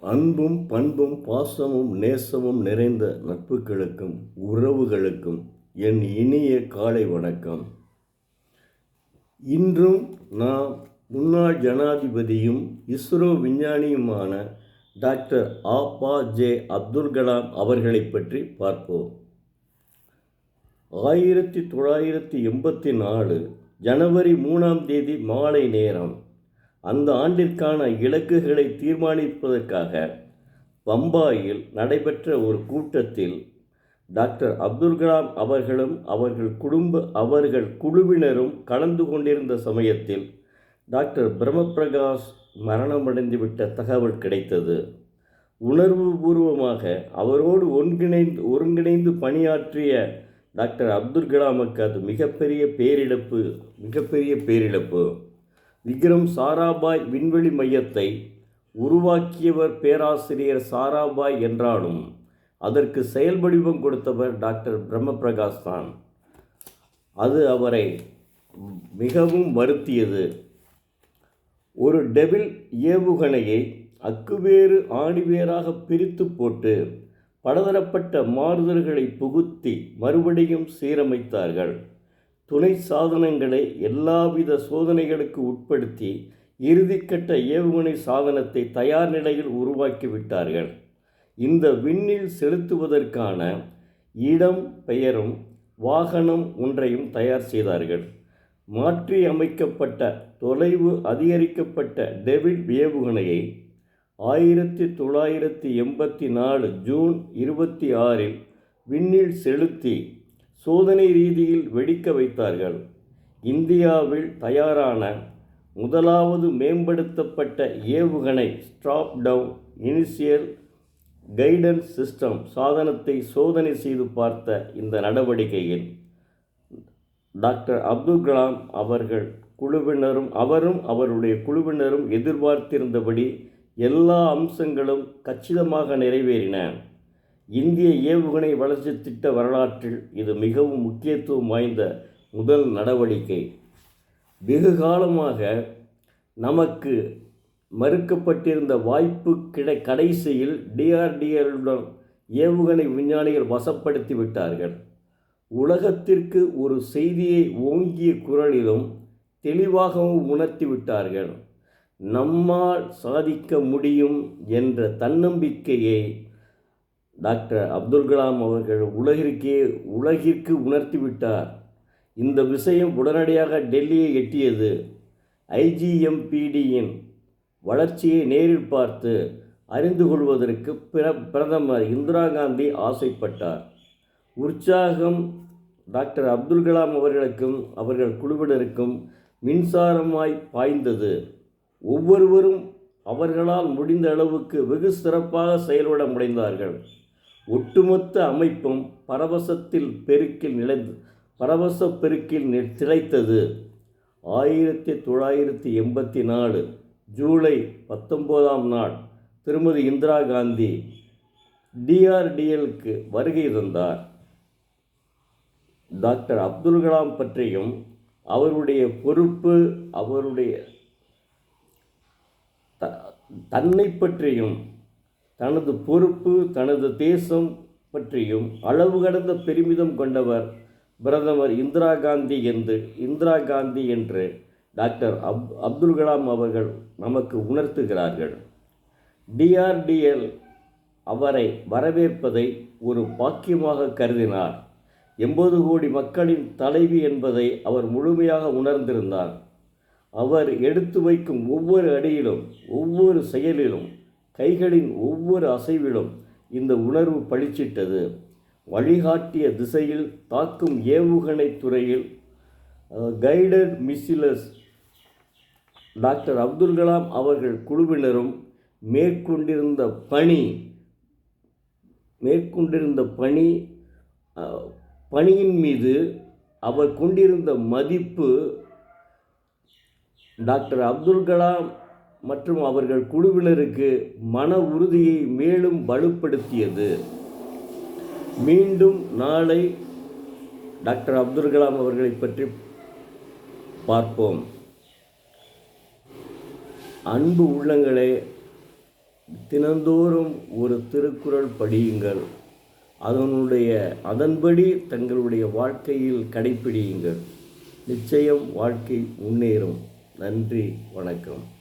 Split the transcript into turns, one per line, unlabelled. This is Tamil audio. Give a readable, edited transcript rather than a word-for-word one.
அன்பும் பண்பும் பாசமும் நேசமும் நிறைந்த நட்புகளுக்கும் உறவுகளுக்கும் என் இனிய காலை வணக்கம். இன்றும் நாம் முன்னாள் ஜனாதிபதியும் இஸ்ரோ விஞ்ஞானியுமான டாக்டர் APJ அப்துல் கலாம் அவர்களை பற்றி பார்ப்போம். 1984 ஜனவரி 3ஆம் தேதி மாலை நேரம். அந்த ஆண்டிற்கான இலக்குகளை தீர்மானிப்பதற்காக பம்பாயில் நடைபெற்ற ஒரு கூட்டத்தில் டாக்டர் அப்துல் கலாம் அவர்களும் அவர்கள் குழுவினரும் கலந்து கொண்டிருந்த சமயத்தில் டாக்டர் பிரம்மபிரகாஷ் மரணமடைந்துவிட்ட தகவல் கிடைத்தது. உணர்வுபூர்வமாக அவரோடு ஒருங்கிணைந்து பணியாற்றிய டாக்டர் அப்துல் கலாமுக்கு அது மிகப்பெரிய பேரிழப்பு. விக்ரம் சாராபாய் விண்வெளி மையத்தை உருவாக்கியவர் பேராசிரியர் சாராபாய் என்றாலும் அதற்கு செயல் வடிவம் கொடுத்தவர் டாக்டர் பிரம்மபிரகாஷ் தான். அது அவரை மிகவும் வருத்தியது. ஒரு டெவில் ஏவுகணையை அக்குவேறு ஆணிவேராக பிரித்து போட்டு பலதரப்பட்ட மாறுதல்களை புகுத்தி மறுபடியும் சீரமைத்தார்கள். துணை சாதனங்களை எல்லாவித சோதனைகளுக்கு உட்படுத்தி இறுதிக்கட்ட ஏவுகணை சாதனத்தை தயார் நிலையில் உருவாக்கிவிட்டார்கள். இந்த விண்ணில் செலுத்துவதற்கான இடம், பெயரும் வாகனம் ஒன்றையும் தயார் செய்தார்கள். மாற்றி அமைக்கப்பட்ட தொலைவு அதிகரிக்கப்பட்ட டெவில் ஏவுகணையை 1984 ஜூன் 26 விண்ணில் செலுத்தி சோதனை ரீதியில் வெடிக்க வைத்தார்கள். இந்தியாவில் தயாரான முதலாவது மேம்படுத்தப்பட்ட ஏவுகணை strap down initial guidance system சாதனத்தை சோதனை செய்து பார்த்த இந்த நடவடிக்கையில் டாக்டர் அப்துல் கலாம் அவரும் அவருடைய குழுவினரும் எதிர்பார்த்திருந்தபடி எல்லா அம்சங்களும் கச்சிதமாக நிறைவேறின. இந்திய ஏவுகணை வளர்ச்சி திட்ட வரலாற்றில் இது மிகவும் முக்கியத்துவம் வாய்ந்த முதல் நடவடிக்கை. வெகு காலமாக நமக்கு மறுக்கப்பட்டிருந்த வாய்ப்பு கடைசியில் DRDOவுடன் ஏவுகணை விஞ்ஞானிகள் வசப்படுத்தி விட்டார்கள். உலகத்திற்கு ஒரு செய்தியை ஓங்கிய குரலிலும் தெளிவாகவும் உணர்த்தி விட்டார்கள். நம்மால் சாதிக்க முடியும் என்ற தன்னம்பிக்கையை டாக்டர் அப்துல் கலாம் அவர்கள் உலகிற்கு உணர்த்திவிட்டார். இந்த விஷயம் உடனடியாக டெல்லியை எட்டியது. IGMPDயின் வளர்ச்சியை நேரில் பார்த்து அறிந்து கொள்வதற்கு பிரதமர் இந்திரா காந்தி ஆசைப்பட்டார். உற்சாகம் டாக்டர் அப்துல் கலாம் அவர்களுக்கும் அவர்கள் குழுவினருக்கும் மின்சாரமாய் பாய்ந்தது. ஒவ்வொருவரும் அவர்களால் முடிந்த அளவுக்கு வெகு சிறப்பாக செயல்பட முனைந்தார்கள். ஒட்டுமொத்த அமைப்பும் பரவச பெருக்கில் திளைத்தது. 1984 ஜூலை 19ஆம் நாள் திருமதி இந்திரா காந்தி DRDOவுக்கு வருகை தந்தார். டாக்டர் அப்துல் கலாம் பற்றியும் அவருடைய பொறுப்பு, அவருடைய தன்னை பற்றியும், தனது பொறுப்பு, தனது தேசம் பற்றியும் அளவு கடந்த பெருமிதம் கொண்டவர் பிரதமர் இந்திரா காந்தி என்று டாக்டர் அப்துல் கலாம் அவர்கள் நமக்கு உணர்த்துகிறார்கள். DRDO அவரை வரவேற்பதை ஒரு பாக்கியமாக கருதினார். 80 கோடி மக்களின் தலைவி என்பதை அவர் முழுமையாக உணர்ந்திருந்தார். அவர் எடுத்து வைக்கும் ஒவ்வொரு அடியிலும், ஒவ்வொரு செயலிலும், கைகளின் ஒவ்வொரு அசைவிலும் இந்த உணர்வு பளிச்சிட்டது. வழிகாட்டிய திசையில் தாக்கும் ஏவுகணை துறையில் கைடட் மிஸ்ஸில்ஸ் டாக்டர் அப்துல் கலாம் அவர்கள் குழுவினரும் மேற்கொண்டிருந்த பணியின் மீது அவர் கொண்டிருந்த மதிப்பு டாக்டர் அப்துல் கலாம் மற்றும் அவர்கள் குழுவினருக்கு மன உறுதியை மேலும் வலுப்படுத்தியது. மீண்டும் நாளை டாக்டர் அப்துல் கலாம் அவர்களை பற்றி பார்ப்போம். அன்பு உள்ளங்களே, தினந்தோறும் ஒரு திருக்குறள் படியுங்கள். அதன்படி தங்களுடைய வாழ்க்கையில் கடைப்பிடியுங்கள். நிச்சயம் வாழ்க்கை முன்னேறும். நன்றி, வணக்கம்.